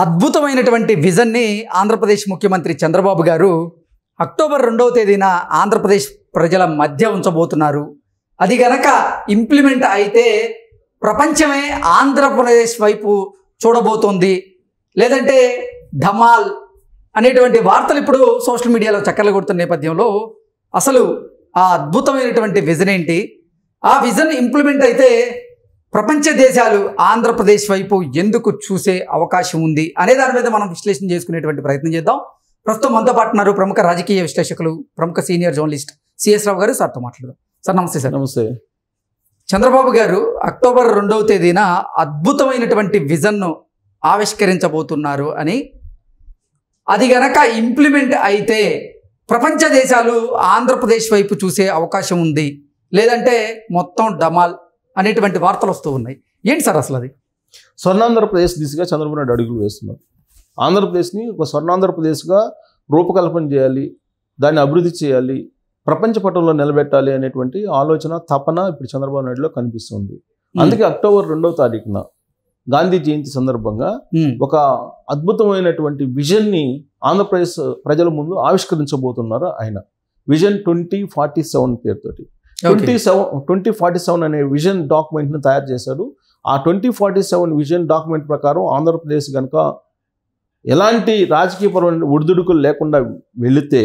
అద్భుతమైనటువంటి విజన్ని ఆంధ్రప్రదేశ్ ముఖ్యమంత్రి చంద్రబాబు గారు అక్టోబర్ 2వ తేదీన ఆంధ్రప్రదేశ్ ప్రజల మధ్య ఉంచబోతున్నారు. అది గనక ఇంప్లిమెంట్ అయితే ప్రపంచమే ఆంధ్రప్రదేశ్ వైపు చూడబోతోంది. లేదంటే ధమాల్ అనేటువంటి వార్తలు ఇప్పుడు సోషల్ మీడియాలో చక్కర్లు కొడుతున్న నేపథ్యంలో అసలు ఆ అద్భుతమైనటువంటి విజన్ ఏంటి, ఆ విజన్ ఇంప్లిమెంట్ అయితే ప్రపంచ దేశాలు ఆంధ్రప్రదేశ్ వైపు ఎందుకు చూసే అవకాశం ఉంది అనే దాని మీద మనం విశ్లేషణ చేసుకునేటువంటి ప్రయత్నం చేద్దాం. ప్రస్తుతం మనతో పాటు ఉన్నారు ప్రముఖ రాజకీయ విశ్లేషకులు, ప్రముఖ సీనియర్ జర్నలిస్ట్ సిఎస్ రావు గారు. సార్తో మాట్లాడదాం. సార్ నమస్తే. సార్ నమస్తే. చంద్రబాబు గారు అక్టోబర్ 2వ తేదీన అద్భుతమైనటువంటి విజన్ను ఆవిష్కరించబోతున్నారు అని, అది గనక ఇంప్లిమెంట్ అయితే ప్రపంచ దేశాలు ఆంధ్రప్రదేశ్ వైపు చూసే అవకాశం ఉంది, లేదంటే మొత్తం డమాల్ అనేటువంటి వార్తలు వస్తూ ఉన్నాయి. ఏంటి సార్ అసలు అది? స్వర్ణాంధ్రప్రదేశ్ దిశగా చంద్రబాబు నాయుడు అడుగులు వేస్తున్నారు. ఆంధ్రప్రదేశ్ని ఒక స్వర్ణాంధ్రప్రదేశ్గా రూపకల్పన చేయాలి, దాన్ని అభివృద్ధి చేయాలి, ప్రపంచ పటంలో నిలబెట్టాలి అనేటువంటి ఆలోచన, తపన ఇప్పుడు చంద్రబాబు నాయుడులో కనిపిస్తుంది. అందుకే అక్టోబర్ 2వ తారీఖున గాంధీ జయంతి సందర్భంగా ఒక అద్భుతమైనటువంటి విజన్ని ఆంధ్రప్రదేశ్ ప్రజల ముందు ఆవిష్కరించబోతున్నారు ఆయన. విజన్ 2047 పేరుతోటి 2047 అనే విజన్ డాక్యుమెంట్ని తయారు చేశారు. ఆ 2047 విజన్ డాక్యుమెంట్ ప్రకారం ఆంధ్రప్రదేశ్ కనుక ఎలాంటి రాజకీయపరమైన ఒడిదుడుకులు లేకుండా వెళితే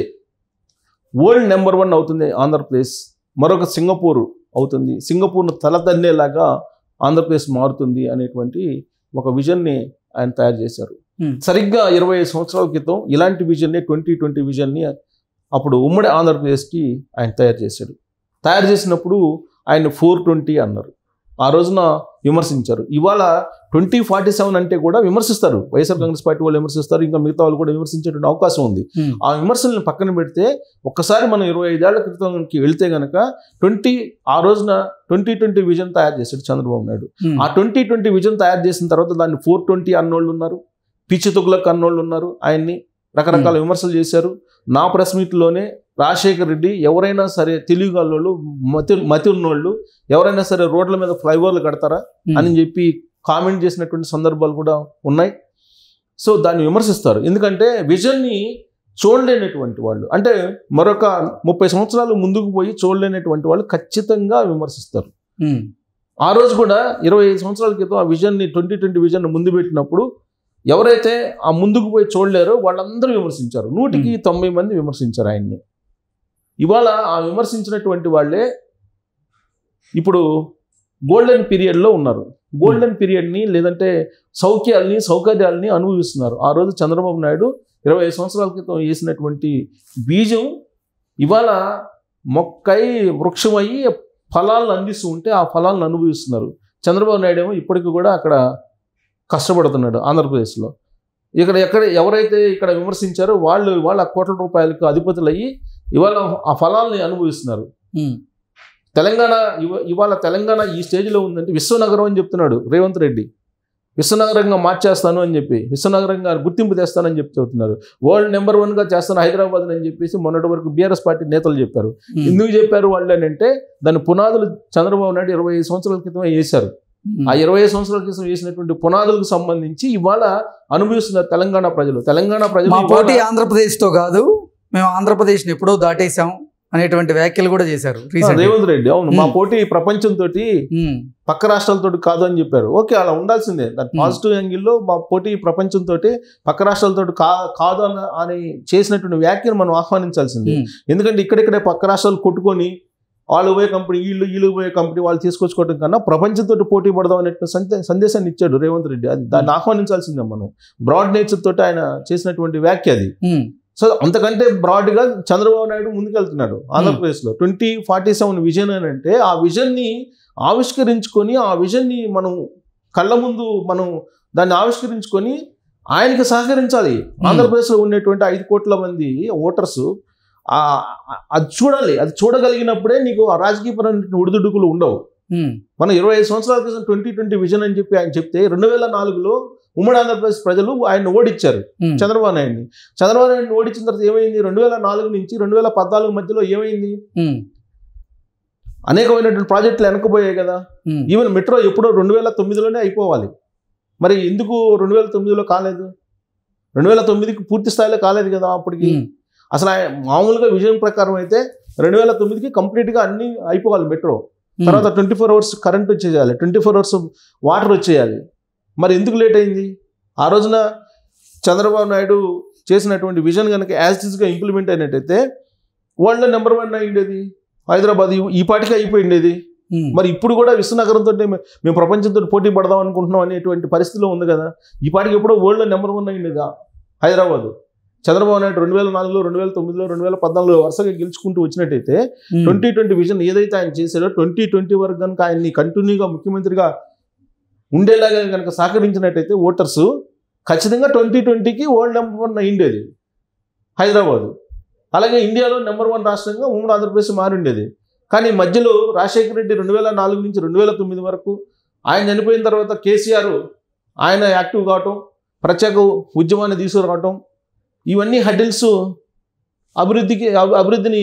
వరల్డ్ నెంబర్ 1 అవుతుంది ఆంధ్రప్రదేశ్. మరొక సింగపూర్ అవుతుంది. సింగపూర్ను తలదన్నేలాగా ఆంధ్రప్రదేశ్ మారుతుంది అనేటువంటి ఒక విజన్ని ఆయన తయారు చేశారు. సరిగ్గా 25 సంవత్సరాల క్రితం ఇలాంటి విజన్ని, 2020 విజన్ని అప్పుడు ఉమ్మడి ఆంధ్రప్రదేశ్కి ఆయన తయారు చేశాడు. తయారు చేసినప్పుడు ఆయన 420 అన్నారు. ఆ రోజున విమర్శించారు. ఇవాళ 2047 అంటే కూడా విమర్శిస్తారు. వైఎస్ఆర్ కాంగ్రెస్ పార్టీ వాళ్ళు విమర్శిస్తారు, ఇంకా మిగతా వాళ్ళు కూడా విమర్శించేటువంటి అవకాశం ఉంది. ఆ విమర్శలను పక్కన పెడితే ఒక్కసారి మనం 25 ఏళ్ల క్రితంకి వెళితే కనుక ఆ రోజున 2020 విజన్ తయారు చేశాడు చంద్రబాబు నాయుడు. ఆ 2020 విజన్ తయారు చేసిన తర్వాత దాన్ని 420 అన్నోళ్ళు ఉన్నారు, పిచ్చి తుగులకు అన్నోళ్ళు ఉన్నారు. ఆయన్ని రకరకాల విమర్శలు చేశారు. నా ప్రెస్ మీట్లోనే రాజశేఖర్ రెడ్డి ఎవరైనా సరే తెలివిగల్లోళ్ళు, మతి ఉన్నోళ్ళు ఎవరైనా సరే రోడ్ల మీద ఫ్లైఓవర్లు కడతారా అని చెప్పి కామెంట్ చేసినటువంటి సందర్భాలు కూడా ఉన్నాయి. సో దాన్ని విమర్శిస్తారు. ఎందుకంటే విజన్ని చూడలేనటువంటి వాళ్ళు, అంటే మరొక 30 సంవత్సరాలు ముందుకు పోయి చూడలేనటువంటి వాళ్ళు ఖచ్చితంగా విమర్శిస్తారు. ఆ రోజు కూడా 25 సంవత్సరాల క్రితం ఆ విజన్ని 2020 విజన్ ముందు పెట్టినప్పుడు ఎవరైతే ఆ ముందుకు పోయి చూడలేరో వాళ్ళందరూ విమర్శించారు. 100కి 90 మంది విమర్శించారు ఆయన్ని. ఇవాళ ఆ విమర్శించినటువంటి వాళ్ళే ఇప్పుడు గోల్డెన్ పీరియడ్లో ఉన్నారు. గోల్డెన్ పీరియడ్ని, లేదంటే సౌకర్యాలని అనుభవిస్తున్నారు. ఆ రోజు చంద్రబాబు నాయుడు 25 సంవత్సరాల క్రితం వేసినటువంటి బీజం ఇవాళ మొక్కై వృక్షమయ్యి ఫలాలను అందిస్తూ ఉంటే ఆ ఫలాలను అనుభవిస్తున్నారు. చంద్రబాబు నాయుడు ఏమో ఇప్పటికీ కూడా అక్కడ కష్టపడుతున్నాడు ఆంధ్రప్రదేశ్లో. ఎవరైతే ఇక్కడ విమర్శించారో వాళ్ళు ఆ కోట్ల రూపాయలకు అధిపతులు అయ్యి ఇవాళ ఆ ఫలాల్ని అనుభవిస్తున్నారు. ఇవాళ తెలంగాణ ఈ స్టేజ్లో ఉందంటే విశ్వనగరం అని చెప్తున్నాడు రేవంత్ రెడ్డి. విశ్వనగరంగా మార్చేస్తాను అని చెప్పి, విశ్వనగరంగా గుర్తింపు తెస్తానని చెప్తున్నారు. వరల్డ్ నెంబర్ 1గా చేస్తాను హైదరాబాద్ అని చెప్పేసి మొన్నటి వరకు బీఆర్ఎస్ పార్టీ నేతలు చెప్పారు. ఎందుకు చెప్పారు వాళ్ళు అని అంటే, దాని పునాదులు చంద్రబాబు నాయుడు 25 సంవత్సరాల క్రితమే వేశారు. ఆ 25 సంవత్సరాల క్రితం వేసినటువంటి పునాదులకు సంబంధించి ఇవాళ అనుభవిస్తున్నారు తెలంగాణ ప్రజలు. పోటీ ఆంధ్రప్రదేశ్తో కాదు, మేము ఆంధ్రప్రదేశ్ని ఎప్పుడో దాటేశాం అనేటువంటి వ్యాఖ్యలు కూడా చేశారు రేవంత్ రెడ్డి. అవును, మా పోటీ ప్రపంచంతో పక్క రాష్ట్రాలతో కాదు అని చెప్పారు. ఓకే, అలా ఉండాల్సిందే. దాని పాజిటివ్ యాంగిల్లో మా పోటీ ప్రపంచంతో పక్క రాష్ట్రాలతో కాదు అని చేసినటువంటి వ్యాఖ్యను మనం ఆహ్వానించాల్సిందే. ఎందుకంటే ఇక్కడిక్కడే పక్క రాష్ట్రాలు కొట్టుకొని వాళ్ళు పోయే కంపెనీ, వీళ్ళు పోయే కంపెనీ వాళ్ళు తీసుకొచ్చుకోవడం కన్నా ప్రపంచంతో పోటీ పడదాం అనే సందేశాన్ని ఇచ్చాడు రేవంత్ రెడ్డి. దాన్ని ఆహ్వానించాల్సిందే మనం. బ్రాడ్ నేచర్ తోటి ఆయన చేసినటువంటి వ్యాఖ్య అది. సో అంతకంటే బ్రాడ్గా చంద్రబాబు నాయుడు ముందుకెళ్తున్నాడు ఆంధ్రప్రదేశ్లో. 2047 విజన్ అని అంటే ఆ విజన్ని ఆవిష్కరించుకొని, ఆ విజన్ని మనం కళ్ళ ముందు మనం దాన్ని ఆవిష్కరించుకొని ఆయనకి సహకరించాలి. ఆంధ్రప్రదేశ్లో ఉండేటువంటి 5 కోట్ల మంది ఓటర్స్ అది చూడాలి. అది చూడగలిగినప్పుడే నీకు ఆ రాజకీయపరమైన ఒడిదుడుకులు ఉండవు. మనం 25 సంవత్సరాల క్రితం 2020 విజన్ అని చెప్పి ఆయన చెప్తే 2004లో ఉమ్మడి ఆంధ్రప్రదేశ్ ప్రజలు ఆయన ఓడించారు చంద్రబాబు నాయుడిని ఓడించిన తర్వాత ఏమైంది? 2004 నుంచి 2014 మధ్యలో ఏమైంది? అనేకమైనటువంటి ప్రాజెక్టులు వెనకపోయాయి కదా. ఈవెన్ మెట్రో ఎప్పుడో 2009లోనే అయిపోవాలి. మరి ఎందుకు 2009లో కాలేదు? 2009కి పూర్తి స్థాయిలో కాలేదు కదా అప్పటికి. అసలు మామూలుగా విజన్ ప్రకారం అయితే 2009కి కంప్లీట్గా అన్ని అయిపోవాలి మెట్రో. తర్వాత 24 hours కరెంట్ వచ్చేయాలి, 24 hours వాటర్ వచ్చేయాలి. మరి ఎందుకు లేట్ అయింది? ఆ రోజున చంద్రబాబు నాయుడు చేసినటువంటి విజన్ కనుక యాజ్ ఇట్స్గా ఇంప్లిమెంట్ అయినట్టయితే వరల్డ్లో నెంబర్ 1 అయ్యిండేది హైదరాబాద్, ఈ పాటికి అయిపోయిండేది. మరి ఇప్పుడు కూడా విశ్వనగరంతో మేము ప్రపంచంతో పోటీ పడదాం అనుకుంటున్నాం అనేటువంటి పరిస్థితిలో ఉంది కదా. ఈ పాటికి ఎప్పుడో వరల్డ్లో నెంబర్ 1 అయ్యిండేదా హైదరాబాద్. చంద్రబాబు నాయుడు 2004లో, 2009లో, 2014లో వరుసగా గెలుచుకుంటూ వచ్చినట్టయితే 2020 విజన్ ఏదైతే ఆయన చేశాడో 2020 వరకు కనుక ఆయన్ని కంటిన్యూగా ముఖ్యమంత్రిగా ఉండేలాగా కనుక సహకరించినట్టయితే ఓటర్స్ ఖచ్చితంగా 2020కి వరల్డ్ నెంబర్ 1 అయ్యిండేది హైదరాబాదు. అలాగే ఇండియాలో నెంబర్ 1 రాష్ట్రంగా ఉమ్మడి ఆంధ్రప్రదేశ్ మారిండేది. కానీ మధ్యలో రాజశేఖర రెడ్డి 2004 నుంచి 2009 వరకు, ఆయన చనిపోయిన తర్వాత కేసీఆర్ ఆయన యాక్టివ్ కావటం, ప్రత్యేక ఉద్యమాన్ని తీసుకురావటం, ఇవన్నీ హడ్డిల్స్ అభివృద్ధిని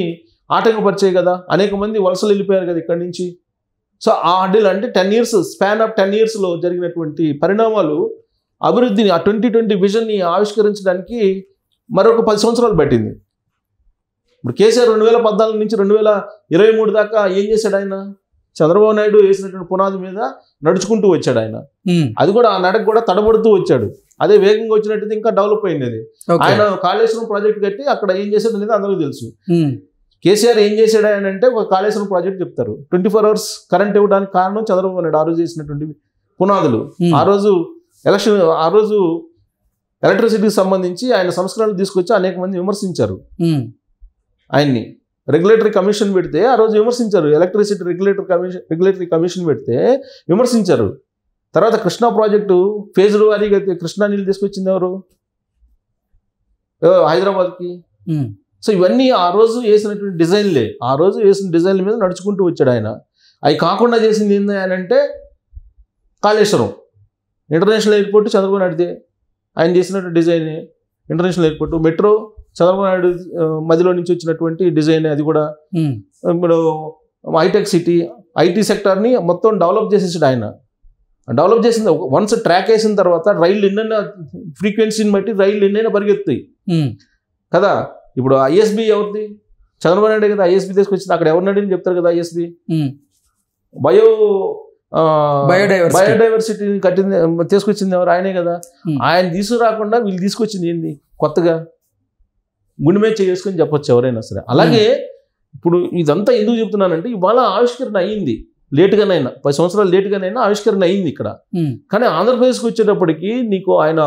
ఆటంకపరిచాయి కదా. అనేక మంది వలసలు వెళ్ళిపోయారు కదా ఇక్కడి నుంచి. సో ఆ హడ్డిల్ అంటే 10 years స్పాన్ ఆఫ్ 10 yearsలో జరిగినటువంటి పరిణామాలు అభివృద్ధిని, ఆ 2020 విజన్ని ఆవిష్కరించడానికి మరొక 10 సంవత్సరాలు పట్టింది. ఇప్పుడు కేసీఆర్ 2014 నుంచి 2023 దాకా ఏం చేశాడు ఆయన? చంద్రబాబు నాయుడు వేసినటువంటి పునాది మీద నడుచుకుంటూ వచ్చాడు ఆయన. అది కూడా ఆ నడక కూడా తడబడుతూ వచ్చాడు. అదే వేగంగా వచ్చినట్టయితే ఇంకా డెవలప్ అయింది అది. ఆయన కాళేశ్వరం ప్రాజెక్ట్ కట్టి అక్కడ ఏం చేశాడు అనేది అందరికీ తెలుసు. కేసీఆర్ ఏం చేశాడు ఆయన అంటే ఒక కాళేశ్వరం ప్రాజెక్ట్ చెప్తారు. 24 hours కరెంట్ ఇవ్వడానికి కారణం చంద్రబాబు నాయుడు ఆ రోజు చేసినటువంటి పునాదులు. ఆ రోజు ఎలక్ట్రిసిటీకి సంబంధించి ఆయన సంస్కరణలు తీసుకొచ్చి అనేక మంది విమర్శించారు ఆయన్ని. రెగ్యులేటరీ కమిషన్ పెడితే ఆ రోజు విమర్శించారు. ఎలక్ట్రిసిటీ రెగ్యులేటరీ కమిషన్ పెడితే విమర్శించారు. తర్వాత కృష్ణా ప్రాజెక్టు ఫేజ్డ్ వారీగా కృష్ణా నీళ్ళు తీసుకొచ్చింది ఎవరు? హైదరాబాద్కి. సో ఇవన్నీ ఆ రోజు వేసినటువంటి డిజైన్లే. ఆ రోజు వేసిన డిజైన్ల మీద నడుచుకుంటూ వచ్చాడు ఆయన. అవి కాకుండా చేసింది ఏంది ఆయన అంటే కాళేశ్వరం ఇంటర్నేషనల్ ఎయిర్పోర్ట్ చంద్రబాబు నాయుడుదే. ఆయన చేసినటువంటి design international airport. Metro Chandrababu Naidu మధ్యలో నుంచి వచ్చినటువంటి డిజైన్. అది కూడా ఇప్పుడు హైటెక్ సిటీ, ఐటీ సెక్టార్ని మొత్తం డెవలప్ చేసేసాడు ఆయన. డెవలప్ చేసింది వన్స్ ట్రాక్ వేసిన తర్వాత రైళ్ళు ఎన్నైనా ఫ్రీక్వెన్సీని బట్టి రైళ్ళు ఎన్నైనా పరిగెత్తాయి కదా. ఇప్పుడు ఐఎస్బి ఎవరిది? చంద్రబాబు నాయుడు కదా ఐఎస్బి తీసుకొచ్చింది. అక్కడ ఎవరిని అడిగిన చెప్తారు కదా ఐఎస్బి. బయోడైవర్సిటీని కట్టింది తీసుకొచ్చింది ఎవరు? ఆయనే కదా. ఆయన తీసుకురాకుండా వీళ్ళు తీసుకొచ్చింది ఏంది కొత్తగా? గుండె మీద చేసుకొని చెప్పొచ్చు ఎవరైనా సరే. అలాగే ఇప్పుడు ఇదంతా ఎందుకు చెప్తున్నానంటే ఇవాళ ఆవిష్కరణ అయ్యింది, లేటుగానైనా 10 సంవత్సరాలు లేటుగానైనా ఆవిష్కరణ అయింది ఇక్కడ. కానీ ఆంధ్రప్రదేశ్కి వచ్చేటప్పటికి నీకు ఆయన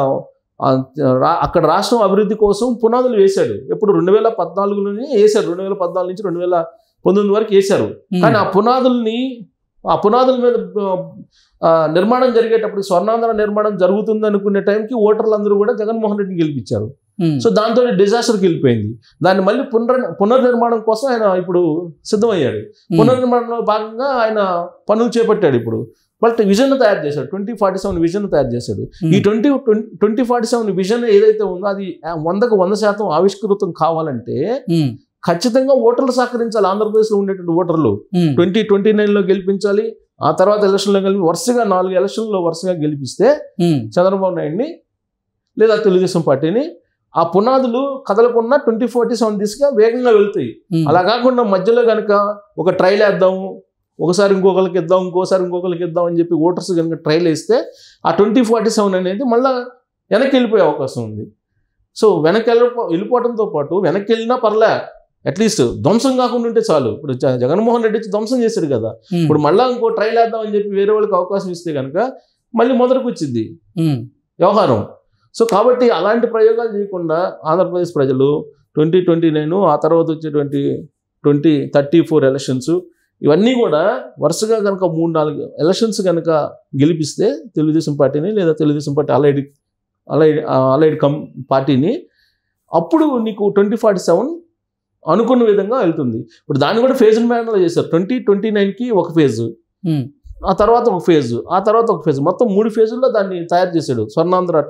అక్కడ రాష్ట్రం అభివృద్ధి కోసం పునాదులు వేశాడు. ఎప్పుడు 2014లోనే వేశారు. 2014 నుంచి 2019 వరకు వేశారు. కానీ ఆ పునాదుల మీద నిర్మాణం జరిగేటప్పుడు స్వర్ణాంధ్ర నిర్మాణం జరుగుతుంది అనుకునే టైంకి ఓటర్లు అందరూ కూడా జగన్మోహన్ రెడ్డిని గెలిపించారు. సో దాంతో డిజాస్టర్కి వెళ్ళిపోయింది. దాన్ని మళ్ళీ పునర్నిర్మాణం కోసం ఆయన ఇప్పుడు సిద్ధమయ్యాడు. పునర్నిర్మాణంలో భాగంగా ఆయన పనులు చేపట్టాడు. ఇప్పుడు బట్ విజన్ తయారు చేశాడు, 2047 విజన్ తయారు చేశాడు. ఈ 2047 విజన్ ఏదైతే ఉందో అది 100% ఆవిష్కృతం కావాలంటే ఖచ్చితంగా ఓటర్లు సహకరించాలి. ఆంధ్రప్రదేశ్లో ఉండేటువంటి ఓటర్లు 2029లో గెలిపించాలి. ఆ తర్వాత ఎలక్షన్లో కలిపి వరుసగా 4 ఎలక్షన్లో వరుసగా గెలిపిస్తే చంద్రబాబు నాయుడిని లేదా తెలుగుదేశం పార్టీని ఆ పునాదులు కదలకుండా 2047 దిశగా వేగంగా వెళ్తాయి. అలా కాకుండా మధ్యలో కనుక ఒక ట్రైల్ వేద్దాము, ఒకసారి ఇంకొకరికి ఇద్దాం, ఇంకోసారి ఇంకొకరికి ఇద్దాం అని చెప్పి ఓటర్స్ కనుక ట్రైల్ వేస్తే ఆ 2047 అనేది మళ్ళీ వెనక్కి వెళ్ళిపోయే అవకాశం ఉంది. సో వెనక్కి వెళ్ళిపోవడంతో పాటు వెనక్కి వెళ్ళినా పర్లే, అట్లీస్ట్ ధ్వంసం కాకుండా ఉంటే చాలు. ఇప్పుడు జగన్మోహన్ రెడ్డి ధ్వంసం చేశాడు కదా, ఇప్పుడు మళ్ళీ ఇంకో ట్రైల్ వేద్దాం అని చెప్పి వేరే వాళ్ళకి అవకాశం ఇస్తే కనుక మళ్ళీ మొదటికి వచ్చింది వ్యవహారం. సో కాబట్టి అలాంటి ప్రయోగాలు చేయకుండా ఆంధ్రప్రదేశ్ ప్రజలు 2029 ఆ తర్వాత వచ్చేటువంటి 2034 ఎలక్షన్స్ ఇవన్నీ కూడా వరుసగా కనుక 3-4 ఎలక్షన్స్ కనుక గెలిపిస్తే తెలుగుదేశం పార్టీని లేదా తెలుగుదేశం పార్టీ అలైడ్ పార్టీని, అప్పుడు నీకు 2047 అనుకున్న విధంగా వెళ్తుంది. ఇప్పుడు దాన్ని కూడా ఫేజ్ మేనర్లో చేశారు. 2029కి ఒక ఫేజ్, ఆ తర్వాత ఒక ఫేజ్, ఆ తర్వాత ఒక ఫేజ్, మొత్తం 3 ఫేజుల్లో దాన్ని తయారు చేశాడు స్వర్ణాంధ్ర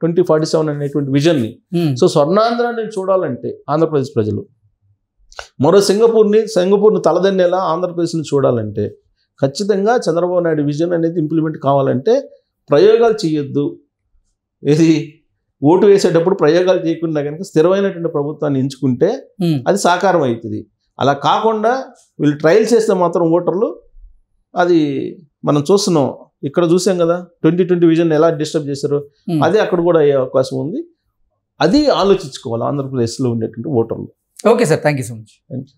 2047 అనేటువంటి విజన్ని. సో స్వర్ణాంధ్రాన్ని చూడాలంటే ఆంధ్రప్రదేశ్ ప్రజలు మరో సింగపూర్ని తలదన్నేలా ఆంధ్రప్రదేశ్ని చూడాలంటే ఖచ్చితంగా చంద్రబాబు నాయుడు విజన్ అనేది ఇంప్లిమెంట్ కావాలంటే ప్రయోగాలు చేయొద్దు. ఇది ఓటు వేసేటప్పుడు ప్రయోగాలు చేయకుండా కనుక స్థిరమైనటువంటి ప్రభుత్వాన్ని ఎంచుకుంటే అది సాకారం అవుతుంది. అలా కాకుండా వీళ్ళు ట్రయల్ చేస్తే మాత్రం ఓటర్లు అది మనం చూస్తున్నాం. ఇక్కడ చూసాం కదా 2020 విజన్ ఎలా డిస్టర్బ్ చేశారో అదే అక్కడ కూడా అయ్యే అవకాశం ఉంది. అది ఆలోచించుకోవాలి ఆంధ్రప్రదేశ్లో ఉండేటువంటి ఓటర్లు. Okay sir, thank you so much. Thank you.